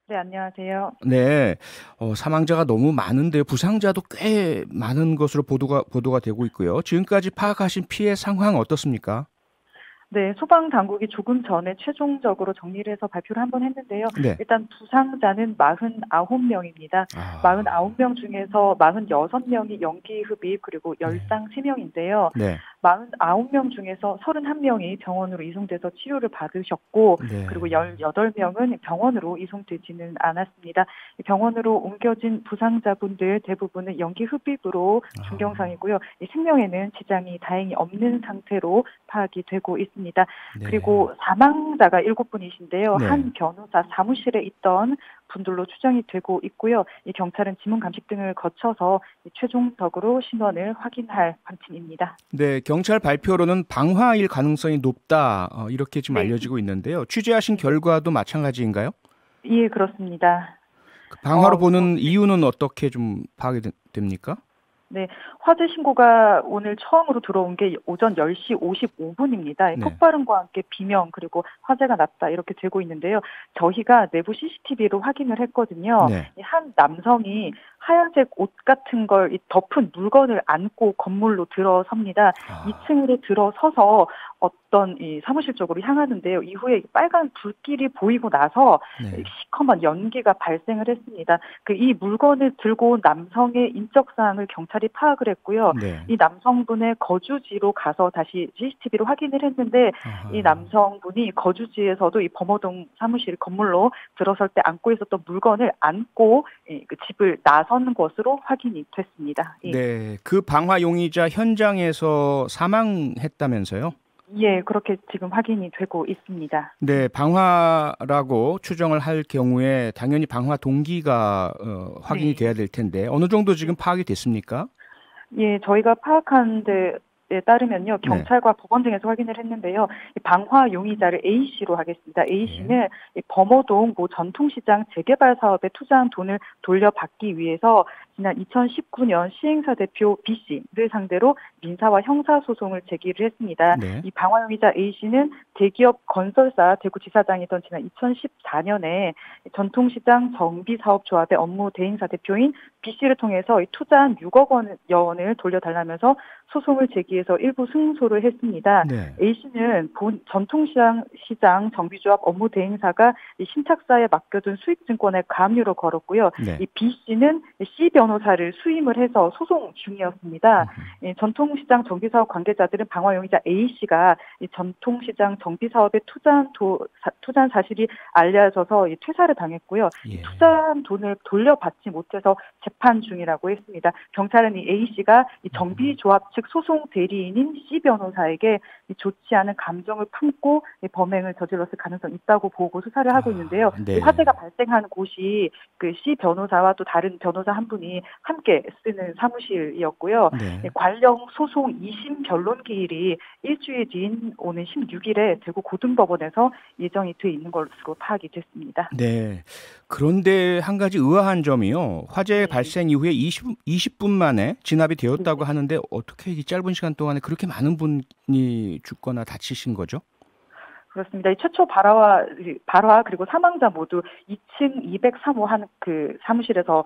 네, 안녕하세요. 네, 사망자가 너무 많은데 부상자도 꽤 많은 것으로 보도가 되고 있고요. 지금까지 파악하신 피해 상황 어떻습니까? 네, 소방 당국이 조금 전에 최종적으로 정리를 해서 발표를 한번 했는데요. 네. 일단 부상자는 49명입니다. 아, 49명 중에서 46명이 연기 흡입 그리고 네. 열상 3명인데요. 네. 49명 중에서 31명이 병원으로 이송돼서 치료를 받으셨고, 네. 그리고 18명은 병원으로 이송되지는 않았습니다. 병원으로 옮겨진 부상자분들 대부분은 연기 흡입으로 아, 중경상이고요. 이 생명에는 지장이 다행히 없는 상태로 파악이 되고 있습니다. 네. 그리고 사망자가 7분이신데요. 네. 한 변호사 사무실에 있던 분들로 추정이 되고 있고요. 이 경찰은 지문 감식 등을 거쳐서 최종적으로 신원을 확인할 방침입니다. 네, 경찰 발표로는 방화일 가능성이 높다, 이렇게 지금 네, 알려지고 있는데요. 취재하신 네. 결과도 마찬가지인가요? 예, 그렇습니다. 그 방화로 보는 네. 이유는 어떻게 좀 파악이 됩니까? 네, 화재 신고가 오늘 처음으로 들어온 게 오전 10시 55분입니다. 네. 폭발음과 함께 비명 그리고 화재가 났다 이렇게 되고 있는데요. 저희가 내부 CCTV로 확인을 했거든요. 네. 한 남성이 하얀색 옷 같은 걸 덮은 물건을 안고 건물로 들어섭니다. 아, 2층으로 들어서서 어떤 이 사무실 쪽으로 향하는데요. 이후에 빨간 불길이 보이고 나서 네. 시커먼 연기가 발생을 했습니다. 이 물건을 들고 온 남성의 인적 사항을 경찰이 파악을 했고요. 네. 이 남성분의 거주지로 가서 다시 CCTV로 확인을 했는데 이 아하. 남성분이 거주지에서도 이 범어동 사무실 건물로 들어설 때 안고 있었던 물건을 안고 그 집을 나선 것으로 확인이 됐습니다. 예. 네, 그 방화 용의자 현장에서 사망했다면서요? 예, 그렇게 지금 확인이 되고 있습니다. 네, 방화라고 추정을 할 경우에 당연히 방화 동기가 확인이 네. 돼야 될 텐데 어느 정도 지금 파악이 됐습니까? 예, 저희가 파악한 데에 따르면요, 네. 경찰과 법원 등에서 확인을 했는데요, 이 방화 용의자를 A 씨로 하겠습니다. A 예. 씨는 이 범어동 모 전통시장 재개발 사업에 투자한 돈을 돌려받기 위해서 지난 2019년 시행사 대표 B 씨를 상대로 민사와 형사 소송을 제기를 했습니다. 네. 이 방화 용의자 A 씨는 대기업 건설사 대구지사장이던 지난 2014년에 전통시장 정비사업조합의 업무 대행사 대표인 B 씨를 통해서 투자한 6억 원을 돌려달라면서 소송을 제기해서 일부 승소를 했습니다. 네. A 씨는 본 전통시장 정비조합 업무 대행사가 이 신탁사에 맡겨둔 수익증권에 가압류를 걸었고요. 네. 이 B 씨는 C 변호사를 수임을 해서 소송 중이었습니다. 음흠. 이 전통시장 정비사업 관계자들은 방화용의자 A 씨가 이 전통시장 정비사업에 투자한 사실이 알려져서 이 퇴사를 당했고요. 이 예. 투자한 돈을 돌려받지 못해서 재판 중이라고 했습니다. 경찰은 이 A 씨가 이 정비조합 측 소송 대리인인 C 변호사에게 이 좋지 않은 감정을 품고 이 범행을 저질렀을 가능성이 있다고 보고 수사를 하고 있는데요. 아, 이 네. 화재가 발생한 곳이 그 C 변호사와 또 다른 변호사 한 분이 함께 쓰는 사무실이었고요. 네. 관련 소송 2심 변론 기일이 일주일 뒤인 오는 16일에 대구 고등법원에서 예정이 돼 있는 것으로 파악이 됐습니다. 네. 그런데 한 가지 의아한 점이요. 화재 네. 발생 이후에 20분 만에 진압이 네. 되었다고 하는데 어떻게 이 짧은 시간 동안에 그렇게 많은 분이 죽거나 다치신 거죠? 그렇습니다. 이 최초 발화 그리고 사망자 모두 2층 203호 한 그 사무실에서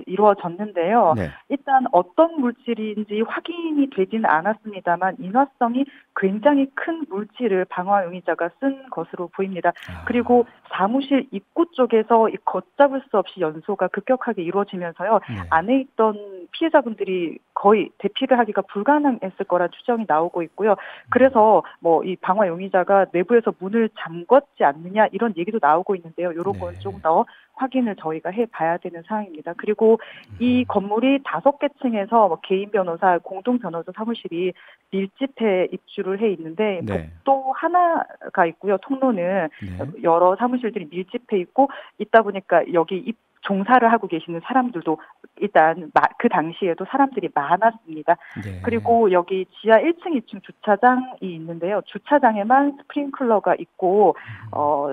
이루어졌는데요. 네. 일단 어떤 물질인지 확인이 되지는 않았습니다만 인화성이 굉장히 큰 물질을 방화 용의자가 쓴 것으로 보입니다. 그리고 아, 사무실 입구 쪽에서 이 걷잡을 수 없이 연소가 급격하게 이루어지면서요. 네. 안에 있던 피해자분들이 거의 대피를 하기가 불가능했을 거란 추정이 나오고 있고요. 그래서 뭐 이 방화 용의자가 내부에서 문을 잠궜지 않느냐 이런 얘기도 나오고 있는데요. 이런 건 좀 네. 더 확인을 저희가 해봐야 되는 사항입니다. 그리고 이 건물이 5개 층에서 뭐 개인 변호사, 공동 변호사 사무실이 밀집해 입주를 해 있는데 네. 복도 하나가 있고요. 통로는 네. 여러 사무실들이 밀집해 있고 있다 보니까 여기 종사를 하고 계시는 사람들도 일단 그 당시에도 사람들이 많았습니다. 네. 그리고 여기 지하 1층, 2층 주차장이 있는데요. 주차장에만 스프링클러가 있고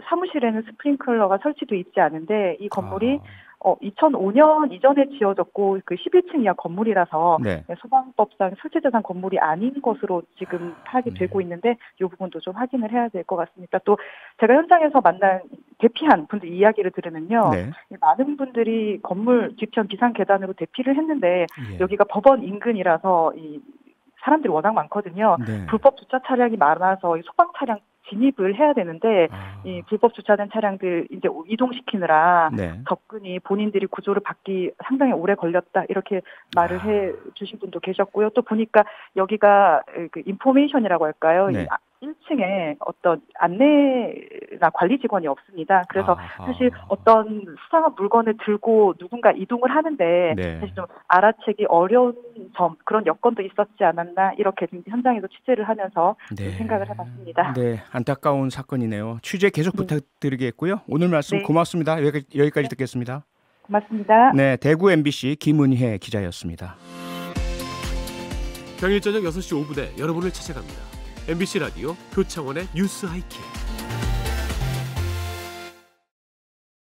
사무실에는 스프링클러가 설치돼 있지 않은데 이 건물이 아. 2005년 이전에 지어졌고 그 11층 이하 건물이라서 네. 소방법상 실질재산 건물이 아닌 것으로 지금 파악이 되고 있는데 이 부분도 좀 확인을 해야 될 것 같습니다. 또 제가 현장에서 만난 대피한 분들 이야기를 들으면요. 네. 많은 분들이 건물 뒤편 비상 계단으로 대피를 했는데 예. 여기가 법원 인근이라서 이 사람들이 워낙 많거든요. 네. 불법 주차 차량이 많아서 이 소방 차량 진입을 해야 되는데 이 불법 주차된 차량들 이제 이동시키느라 네. 접근이 본인들이 구조를 받기 상당히 오래 걸렸다 이렇게 말을 해 주신 분도 계셨고요. 또 보니까 여기가 그 인포메이션이라고 할까요? 네. 1층에 어떤 안내나 관리 직원이 없습니다. 그래서 사실 어떤 수상한 물건을 들고 누군가 이동을 하는데 네. 사실 좀 알아채기 어려운 점 그런 여건도 있었지 않았나 이렇게 현장에서 취재를 하면서 네. 생각을 해봤습니다. 네, 안타까운 사건이네요. 취재 계속 네. 부탁드리겠고요. 오늘 말씀 네. 고맙습니다. 여기까지 듣겠습니다. 고맙습니다. 네, 대구 MBC 김은혜 기자였습니다. 평일 저녁 6시 5분에 여러분을 찾아갑니다. MBC 라디오 표창원의 뉴스 하이킥.